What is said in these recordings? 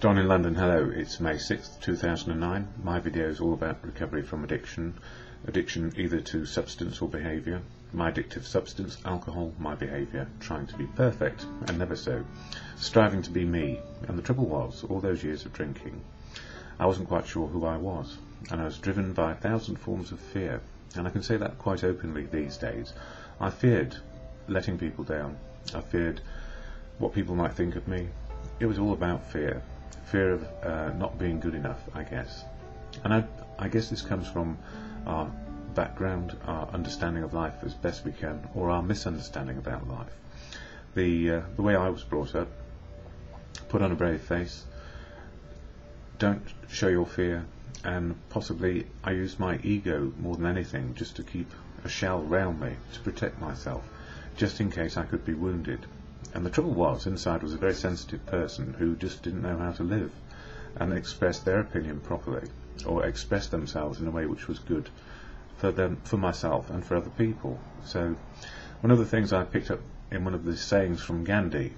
Don in London, hello, it's May 6th, 2009. My video is all about recovery from addiction either to substance or behaviour. My addictive substance, alcohol, my behaviour, trying to be perfect, and never so, striving to be me. And the trouble was, all those years of drinking, I wasn't quite sure who I was, and I was driven by 1,000 forms of fear, and I can say that quite openly these days. I feared letting people down, I feared what people might think of me. It was all about fear of not being good enough, I guess. And I guess this comes from our background, our understanding of life as best we can, or our misunderstanding about life. The way I was brought up, put on a brave face, don't show your fear, and possibly I used my ego more than anything just to keep a shell round me, to protect myself, just in case I could be wounded. And the trouble was, inside was a very sensitive person who just didn't know how to live and express their opinion properly, or express themselves in a way which was good for them, for myself and for other people. So one of the things I picked up in one of the sayings from Gandhi,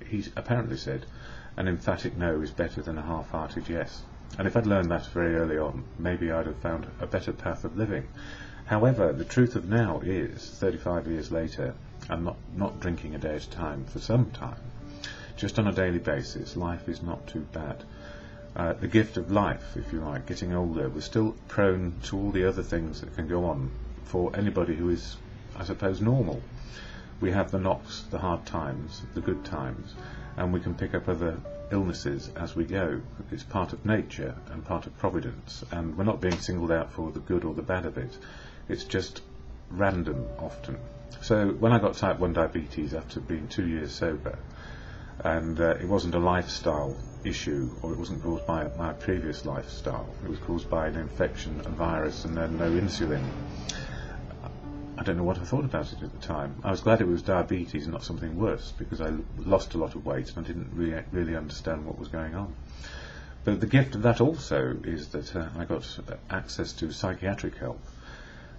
he apparently said, an emphatic no is better than a half-hearted yes. And if I'd learned that very early on, maybe I'd have found a better path of living. However, the truth of now is, 35 years later, I'm not drinking a day at a time for some time, just on a daily basis. Life is not too bad. The gift of life, if you like, getting older, was still prone to all the other things that can go on for anybody who is, I suppose, normal. We have the knocks, the hard times, the good times, and we can pick up other illnesses as we go. It's part of nature and part of providence, and we're not being singled out for the good or the bad of it. It's just random often. So when I got type 1 diabetes after being 2 years sober, and it wasn't a lifestyle issue, or it wasn't caused by my previous lifestyle, it was caused by an infection, a virus, and then no insulin. I don't know what I thought about it at the time. I was glad it was diabetes and not something worse, because I lost a lot of weight and I didn't really understand what was going on. But the gift of that also is that I got access to psychiatric help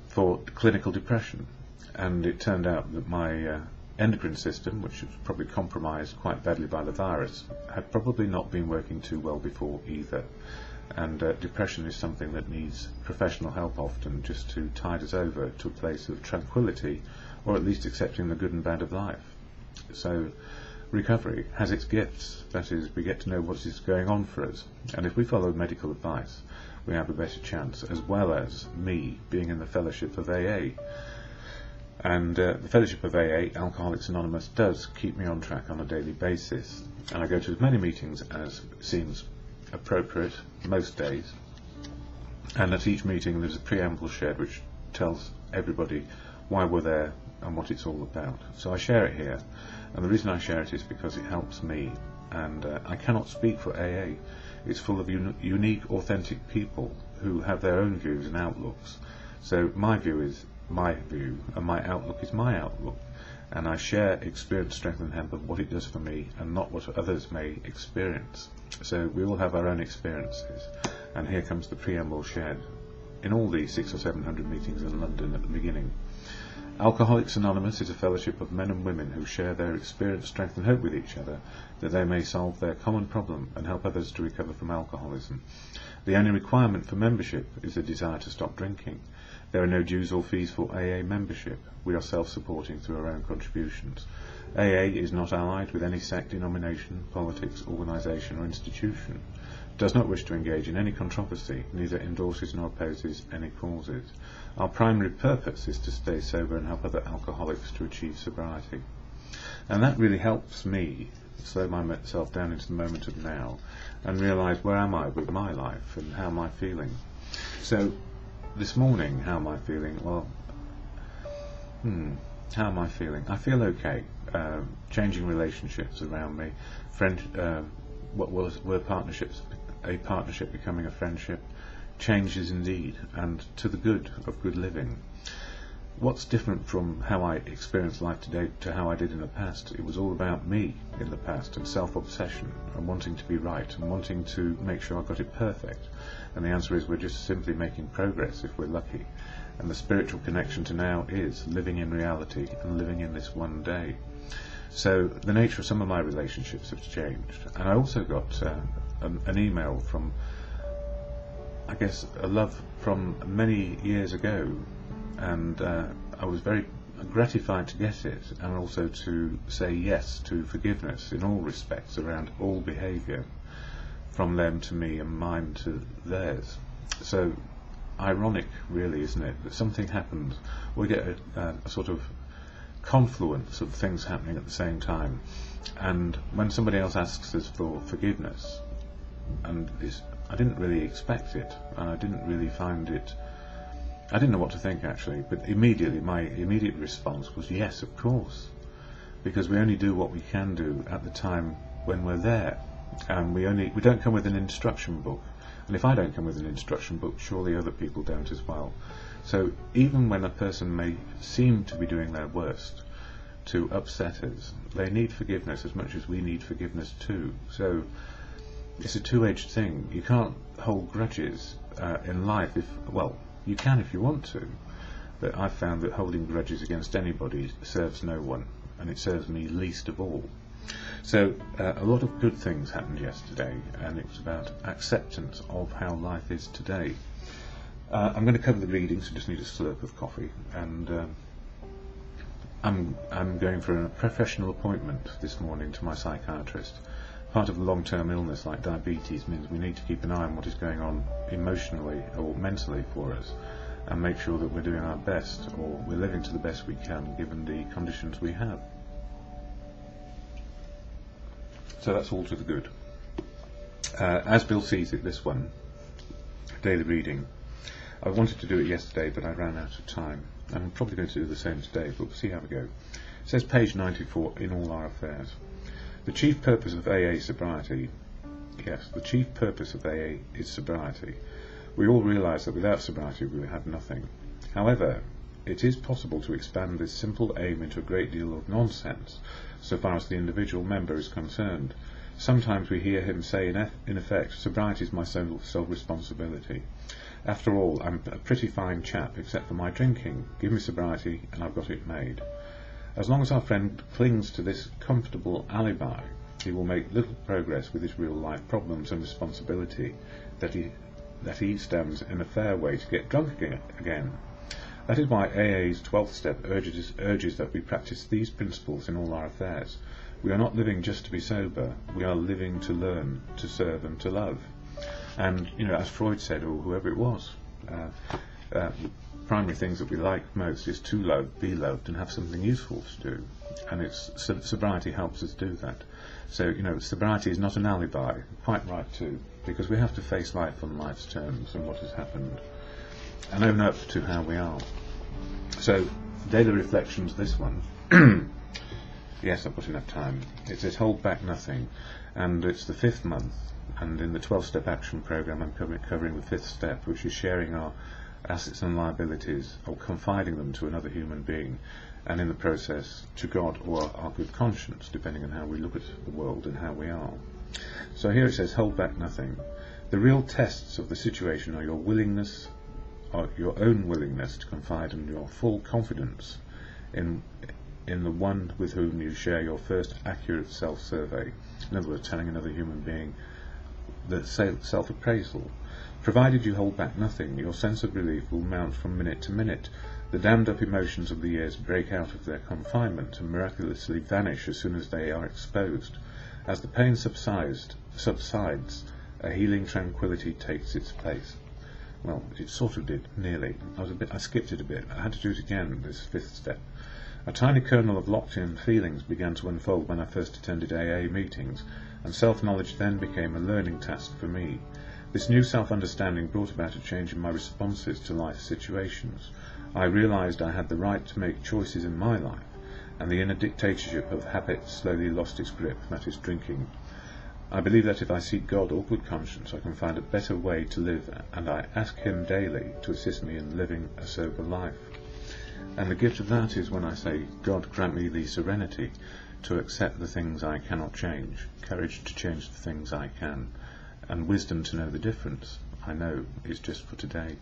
for clinical depression, and it turned out that my endocrine system, which was probably compromised quite badly by the virus, had probably not been working too well before either. And depression is something that needs professional help often, just to tide us over to a place of tranquility, or at least accepting the good and bad of life. So recovery has its gifts. That is, we get to know what is going on for us, and if we follow medical advice, we have a better chance, as well as me being in the fellowship of AA. And the fellowship of AA, Alcoholics Anonymous, does keep me on track on a daily basis, and I go to as many meetings as seems appropriate most days, and at each meeting there's a preamble shared which tells everybody why we're there and what it's all about. So I share it here, and the reason I share it is because it helps me, and I cannot speak for AA. It's full of unique, authentic people who have their own views and outlooks. So my view is my view, and my outlook is my outlook, and I share experience, strength and help of what it does for me, and not what others may experience. So we all have our own experiences, and here comes the preamble shared in all the 600 or 700 meetings in London at the beginning. Alcoholics Anonymous is a fellowship of men and women who share their experience, strength and hope with each other, that they may solve their common problem and help others to recover from alcoholism. The only requirement for membership is a desire to stop drinking. There are no dues or fees for AA membership. We are self-supporting through our own contributions. AA is not allied with any sect, denomination, politics, organisation or institution, does not wish to engage in any controversy, neither endorses nor opposes any causes. Our primary purpose is to stay sober and help other alcoholics to achieve sobriety. And that really helps me slow myself down into the moment of now and realise where am I with my life and how am I feeling. So this morning, how am I feeling? Well, how am I feeling? I feel okay. Changing relationships around me, were partnerships, a partnership becoming a friendship, changes indeed, and to the good of good living. What's different from how I experience life today to how I did in the past? It was all about me in the past, and self-obsession, and wanting to be right, and wanting to make sure I got it perfect. And the answer is we're just simply making progress if we're lucky. And the spiritual connection to now is living in reality and living in this one day. So the nature of some of my relationships have changed. And I also got an email from, I guess, a love from many years ago, and I was very gratified to get it, and also to say yes to forgiveness in all respects around all behaviour, from them to me and mine to theirs. So ironic, really, isn't it, that something happens, we get a sort of confluence of things happening at the same time, and when somebody else asks us for forgiveness, and I didn't really expect it, and I didn't really find it, I didn't know what to think actually, but immediately my immediate response was yes, of course, because we only do what we can do at the time when we're there, and we don't come with an instruction book, and if I don't come with an instruction book, surely other people don't as well. So even when a person may seem to be doing their worst to upset us, they need forgiveness as much as we need forgiveness too. So it's a two-edged thing. You can't hold grudges in life. Well, you can if you want to, but I've found that holding grudges against anybody serves no one, and it serves me least of all. So a lot of good things happened yesterday, and it was about acceptance of how life is today. I'm going to cover the readings, so just need a slurp of coffee, and I'm going for a professional appointment this morning to my psychiatrist. Part of a long-term illness like diabetes means we need to keep an eye on what is going on emotionally or mentally for us, and make sure that we're doing our best, or we're living to the best we can given the conditions we have. So that's all to the good. As Bill sees it, this one, daily reading, I wanted to do it yesterday, but I ran out of time. I'm probably going to do the same today, but we'll see how we go. It says page 94, in all our affairs. The chief purpose of AA sobriety, yes, the chief purpose of AA is sobriety. We all realise that without sobriety we would have nothing. However, it is possible to expand this simple aim into a great deal of nonsense, so far as the individual member is concerned. Sometimes we hear him say, in effect, sobriety is my sole responsibility. After all, I'm a pretty fine chap, except for my drinking. Give me sobriety, and I've got it made. As long as our friend clings to this comfortable alibi, he will make little progress with his real-life problems and responsibility, that he stands in a fair way to get drunk again. That is why AA's 12th step urges that we practice these principles in all our affairs. We are not living just to be sober, we are living to learn, to serve and to love. And, as Freud said, or whoever it was, primary things that we like most is to love, be loved, and have something useful to do. And sobriety helps us do that. So, sobriety is not an alibi, quite right too, because we have to face life on life's terms and what has happened, and own up to how we are. So, daily reflections, this one. Yes, I've got enough time. It says hold back nothing, and it's the 5th month, and in the 12-step action program I'm covering the 5th step, which is sharing our assets and liabilities, or confiding them to another human being, and in the process to God or our good conscience, depending on how we look at the world and how we are. So here it says hold back nothing. The real tests of the situation are your willingness, or your own willingness to confide in your full confidence in the one with whom you share your first accurate self-survey. In other words, telling another human being the self-appraisal. Provided you hold back nothing, your sense of relief will mount from minute to minute. The dammed-up emotions of the years break out of their confinement and miraculously vanish as soon as they are exposed. As the pain subsides, a healing tranquility takes its place. Well, it sort of did, nearly. I skipped it a bit. I had to do it again, this 5th step. A tiny kernel of locked-in feelings began to unfold when I first attended AA meetings, and self-knowledge then became a learning task for me. This new self-understanding brought about a change in my responses to life situations. I realised I had the right to make choices in my life, and the inner dictatorship of habit slowly lost its grip, that is, drinking. I believe that if I seek God or good conscience, I can find a better way to live, and I ask Him daily to assist me in living a sober life. And the gift of that is when I say, God, grant me the serenity to accept the things I cannot change, courage to change the things I can, and wisdom to know the difference. I know it's just for today.